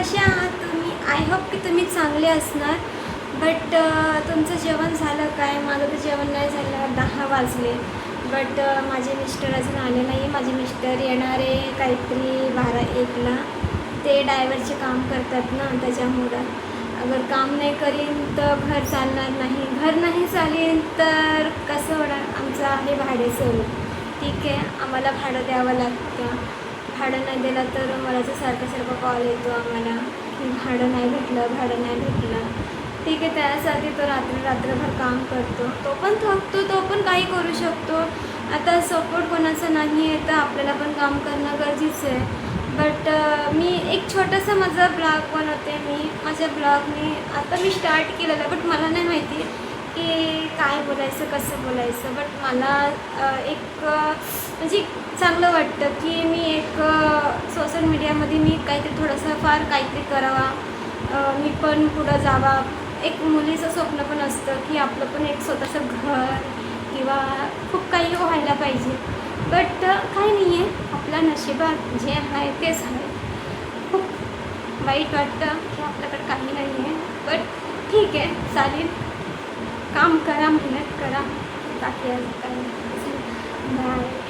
कसे आहात तुम्ही? आय होप की तुम्ही चांगले असणार. बट तुमचं जेवण झालं काय? माझं तर जेवण नाही झालं, 10 वाजले. बट माझे मिस्टर अजून आले नाही. माझे मिस्टर येणारे काहीतरी 12-1ला. ते ड्रायव्हरचे काम करतात ना, त्याच्यामुळं अगर काम नाही करीन तर घर चालणार नाही. घर नाही चालेल तर कसं होणार? आमचं आहे भाडेसरू. ठीक आहे, आम्हाला भाडं द्यावं लागतं. भाडं नाही दिलं तर मला तर सारखा कॉल येतो आम्हाला की भाडं नाही भेटलं. ठीक आहे, त्यासाठी तो रात्रभर काम करतो. तो पण थकतो, तो पण काही करू शकतो. आता सपोर्ट कोणाचा नाही आहे तर आपल्याला पण काम करणं गरजेचं आहे. बट मी एक छोटासा माझा ब्लॉग बनवते. माझ्या ब्लॉगने आता मी स्टार्ट केलेलं आहे. बट मला नाही माहिती की काय बोलायचं, कसं बोलायचं. बट मला एक म्हणजे चांगलं वाटतं की मी एक सोशल मीडियामध्ये मी काहीतरी थोडंसं फार काहीतरी करावा. मी पण पुढं जावा. एक मुलीचं स्वप्न पण असतं की आपलं पण एक स्वतःचं घर किंवा खूप काही व्हायला पाहिजे. बट काही नाही आहे, आपल्या नशिबात जे आहे तेच आहे. खूप वाईट वाटतं की आपल्याकडे काही नाही आहे. बट ठीक आहे, चालेल. काम करा, मेहनत करा. बाकी आज काय. बाय.